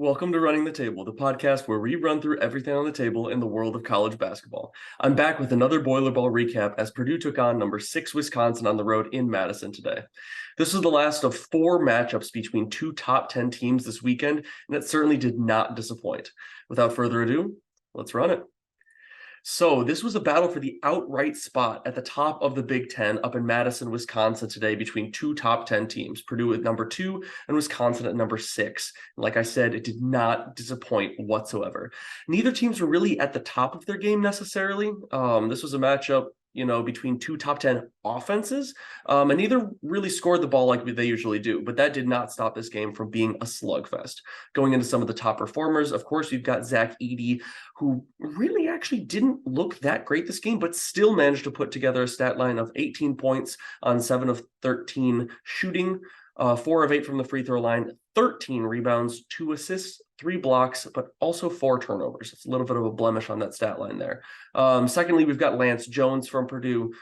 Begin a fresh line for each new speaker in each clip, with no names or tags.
Welcome to Running the Table, the podcast where we run through everything on the table in the world of college basketball. I'm back with another Boiler Ball recap as Purdue took on number 6 Wisconsin on the road in Madison today. This was the last of 4 matchups between two top 10 teams this weekend, and it certainly did not disappoint. Without further ado, let's run it. So this was a battle for the outright spot at the top of the Big Ten up in Madison, Wisconsin today between two top 10 teams, Purdue at number 2 and Wisconsin at number 6. Like I said, it did not disappoint whatsoever. Neither teams were really at the top of their game necessarily. This was a matchup between two top 10 offenses, and neither really scored the ball like they usually do, but that did not stop this game from being a slugfest. Going into some of the top performers, of course, we've got Zach Edey, who really actually didn't look that great this game, but still managed to put together a stat line of 18 points on 7 of 13 shooting, 4 of 8 from the free throw line, 13 rebounds, 2 assists, 3 blocks, but also 4 turnovers. It's a little bit of a blemish on that stat line there. Secondly, we've got Lance Jones from Purdue.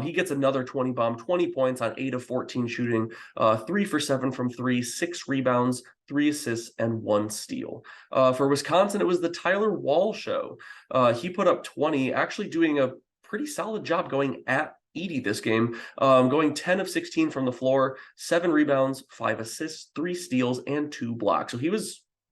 He gets another 20 points on 8 of 14 shooting, 3 for 7 from 3, 6 rebounds, 3 assists, and 1 steal. For Wisconsin, it was the Tyler Wall show. He put up 20, actually doing a pretty solid job going at Edey this game, going 10 of 16 from the floor, 7 rebounds, 5 assists, 3 steals, and 2 blocks. So he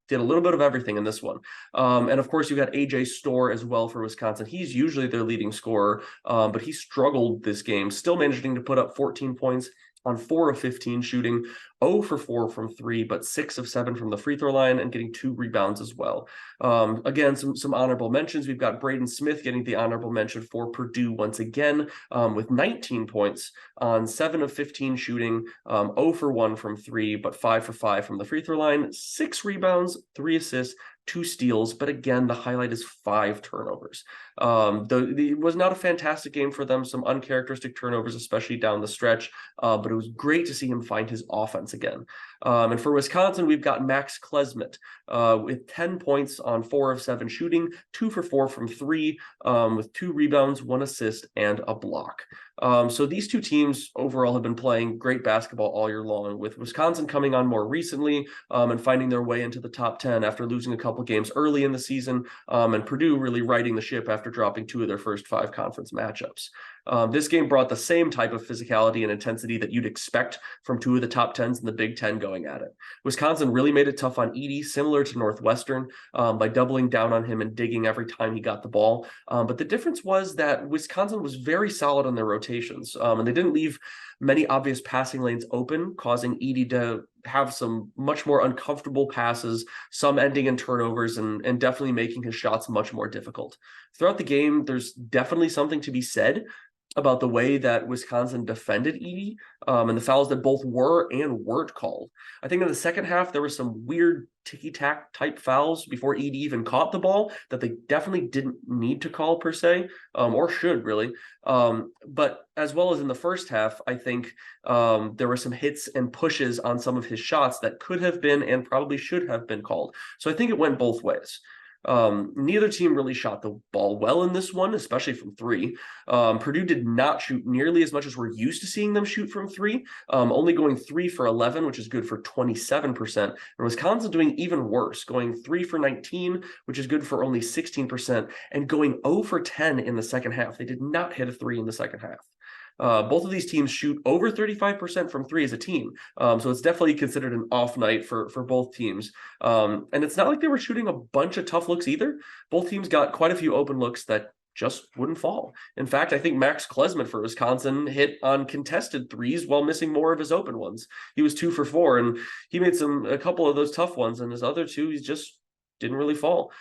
did a little bit of everything in this one. And of course, you got AJ Storr as well for Wisconsin. He's usually their leading scorer, but he struggled this game, still managing to put up 14 points on 4 of 15 shooting, 0 for 4 from 3, but 6 of 7 from the free throw line and getting 2 rebounds as well. Again, some honorable mentions. We've got Braden Smith getting the honorable mention for Purdue once again, with 19 points on 7 of 15 shooting, 0 for 1 from 3, but 5 for 5 from the free throw line, 6 rebounds, 3 assists, 2 steals, but again, the highlight is 5 turnovers. It was not a fantastic game for them, some uncharacteristic turnovers, especially down the stretch, but it was great to see him find his offense again. And for Wisconsin, we've got Max Klesmit with 10 points on 4 of 7 shooting, 2 for 4 from 3, with 2 rebounds, 1 assist, and a block. So these two teams overall have been playing great basketball all year long, with Wisconsin coming on more recently and finding their way into the top 10 after losing a couple games early in the season, and Purdue really righting the ship after dropping 2 of their first 5 conference matchups. This game brought the same type of physicality and intensity that you'd expect from 2 of the top 10s in the Big Ten going at it. Wisconsin really made it tough on Edey, similar to Northwestern, by doubling down on him and digging every time he got the ball. But the difference was that Wisconsin was very solid on their rotations, and they didn't leave many obvious passing lanes open, causing Edey to have some much more uncomfortable passes, some ending in turnovers, and definitely making his shots much more difficult. Throughout the game, there's definitely something to be said about the way that Wisconsin defended Edey, and the fouls that both were and weren't called. I think in the second half, there were some weird ticky-tack type fouls before Edey even caught the ball that they definitely didn't need to call per se, or should really. But as well as in the first half, I think there were some hits and pushes on some of his shots that could have been and probably should have been called. So I think it went both ways. Neither team really shot the ball well in this one, especially from 3. Purdue did not shoot nearly as much as we're used to seeing them shoot from 3, only going 3 for 11, which is good for 27%. And Wisconsin doing even worse, going 3 for 19, which is good for only 16%, and going 0 for 10 in the second half. They did not hit a 3 in the second half. Both of these teams shoot over 35% from 3 as a team. So it's definitely considered an off night for both teams. And it's not like they were shooting a bunch of tough looks either. Both teams got quite a few open looks that just wouldn't fall. In fact, I think Max Klesmit for Wisconsin hit on contested 3s while missing more of his open ones. He was 2 for 4, and he made a couple of those tough ones, and his other 2, he's just didn't really fall.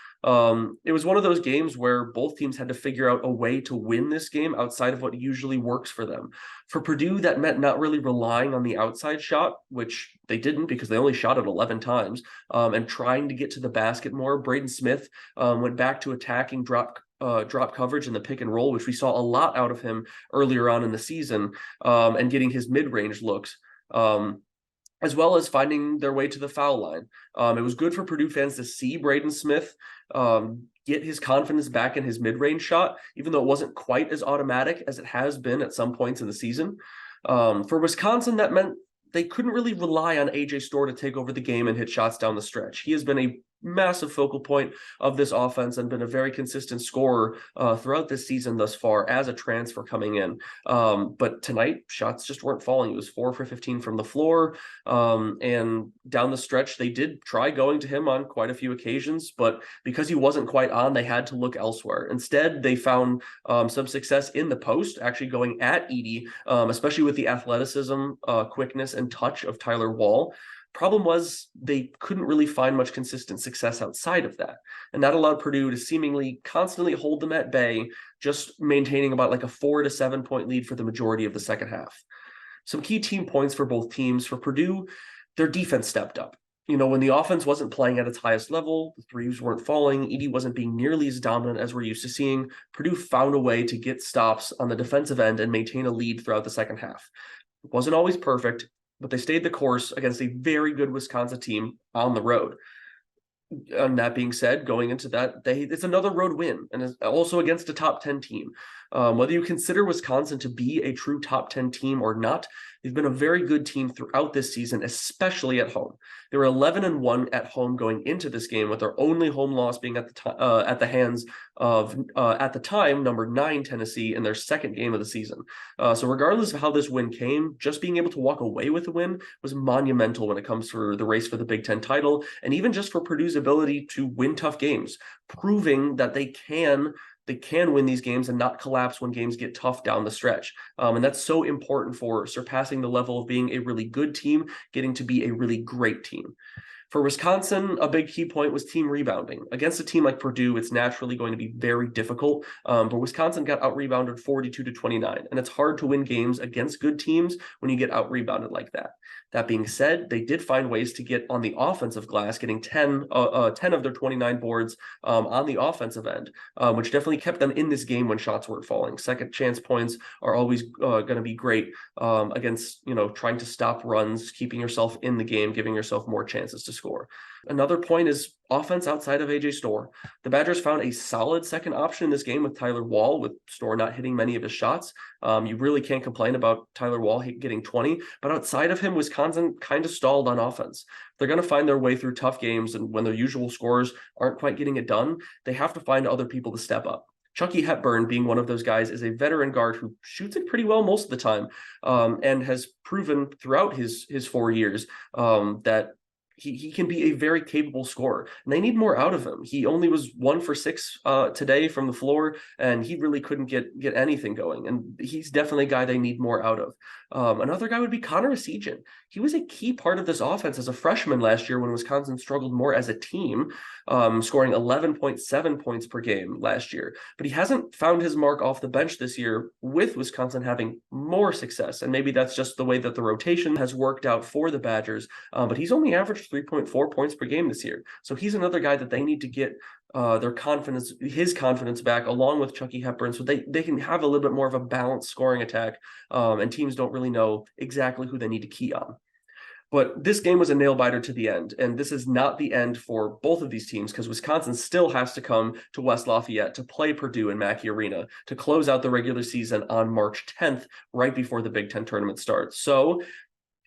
It was one of those games where both teams had to figure out a way to win this game outside of what usually works for them. For Purdue, that meant not really relying on the outside shot, which they didn't because they only shot it 11 times, and trying to get to the basket more. Braden Smith went back to attacking drop coverage in the pick and roll, which we saw a lot out of him earlier on in the season, and getting his mid-range looks. As well as finding their way to the foul line. It was good for Purdue fans to see Braden Smith get his confidence back in his mid-range shot, even though it wasn't quite as automatic as it has been at some points in the season. For Wisconsin, that meant they couldn't really rely on AJ Storr to take over the game and hit shots down the stretch. He has been a massive focal point of this offense and been a very consistent scorer throughout this season thus far as a transfer coming in. But tonight, shots just weren't falling. It was 4 for 15 from the floor. And down the stretch, they did try going to him on quite a few occasions, but because he wasn't quite on, they had to look elsewhere. Instead, they found some success in the post, actually going at Edey, especially with the athleticism, quickness, and touch of Tyler Wall. Problem was they couldn't really find much consistent success outside of that. And that allowed Purdue to seemingly constantly hold them at bay, just maintaining about like a 4 to 7 point lead for the majority of the second half. Some key team points for both teams. For Purdue, their defense stepped up. When the offense wasn't playing at its highest level, the threes weren't falling, Edey wasn't being nearly as dominant as we're used to seeing, Purdue found a way to get stops on the defensive end and maintain a lead throughout the second half. It wasn't always perfect, but they stayed the course against a very good Wisconsin team on the road. And that being said, going into that, it's another road win, and it's also against a top 10 team. Whether you consider Wisconsin to be a true top 10 team or not, they've been a very good team throughout this season, especially at home. They were 11-1 at home going into this game, with their only home loss being at the hands of, at the time, number 9 Tennessee in their second game of the season. So regardless of how this win came, just being able to walk away with a win was monumental when it comes to the race for the Big Ten title, and even just for Purdue's ability to win tough games, proving that they can win these games and not collapse when games get tough down the stretch. And that's so important for surpassing the level of being a really good team, getting to be a really great team. For Wisconsin, a big key point was team rebounding. Against a team like Purdue, it's naturally going to be very difficult, but Wisconsin got out-rebounded 42-29, and it's hard to win games against good teams when you get out-rebounded like that. That being said, they did find ways to get on the offensive glass, getting 10 of their 29 boards on the offensive end, which definitely kept them in this game when shots weren't falling. Second chance points are always going to be great against, trying to stop runs, keeping yourself in the game, giving yourself more chances to score. Another point is offense outside of AJ Storr. The Badgers found a solid second option in this game with Tyler Wall, with Storr not hitting many of his shots. You really can't complain about Tyler Wall getting 20, but outside of him, Wisconsin kind of stalled on offense. They're going to find their way through tough games, and when their usual scorers aren't quite getting it done, they have to find other people to step up. Chucky Hepburn, being one of those guys, is a veteran guard who shoots it pretty well most of the time, and has proven throughout his 4 years that he can be a very capable scorer, and they need more out of him. He only was 1 for 6 today from the floor, and he really couldn't get anything going. And he's definitely a guy they need more out of. Another guy would be Connor Essegian. He was a key part of this offense as a freshman last year when Wisconsin struggled more as a team, scoring 11.7 points per game last year. But he hasn't found his mark off the bench this year, with Wisconsin having more success. And maybe that's just the way that the rotation has worked out for the Badgers. But he's only averaged 3.4 points per game this year. So he's another guy that they need to get his confidence back, along with Chucky Hepburn, so they can have a little bit more of a balanced scoring attack, and teams don't really know exactly who they need to key on. But this game was a nail-biter to the end, and this is not the end for both of these teams, because Wisconsin still has to come to West Lafayette to play Purdue in Mackey Arena to close out the regular season on March 10th, right before the Big Ten tournament starts. So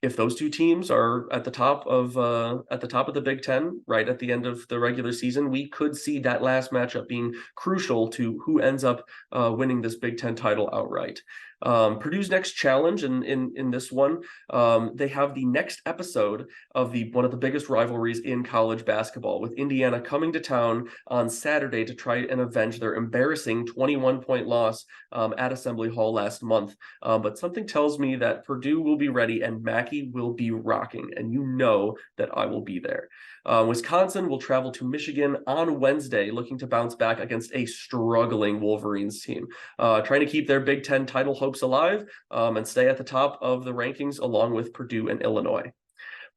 if those two teams are at the top of the Big Ten, right at the end of the regular season, we could see that last matchup being crucial to who ends up winning this Big Ten title outright. Purdue's next challenge in this one, they have the next episode of one of the biggest rivalries in college basketball, with Indiana coming to town on Saturday to try and avenge their embarrassing 21-point loss at Assembly Hall last month. But something tells me that Purdue will be ready and Mackey will be rocking, and you know that I will be there. Wisconsin will travel to Michigan on Wednesday, looking to bounce back against a struggling Wolverines team, trying to keep their Big Ten title hopes alive and stay at the top of the rankings along with Purdue and Illinois.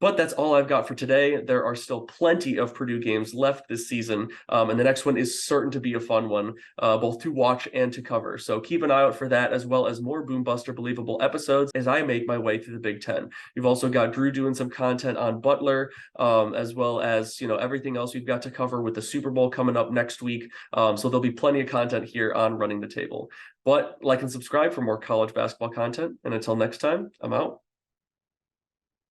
But that's all I've got for today. There are still plenty of Purdue games left this season, and the next one is certain to be a fun one, both to watch and to cover. So keep an eye out for that, as well as more Boom Buster Believable episodes as I make my way through the Big Ten. You've also got Drew doing some content on Butler, as well as everything else we've got to cover with the Super Bowl coming up next week. So there'll be plenty of content here on Running the Table. But like and subscribe for more college basketball content. And until next time, I'm out.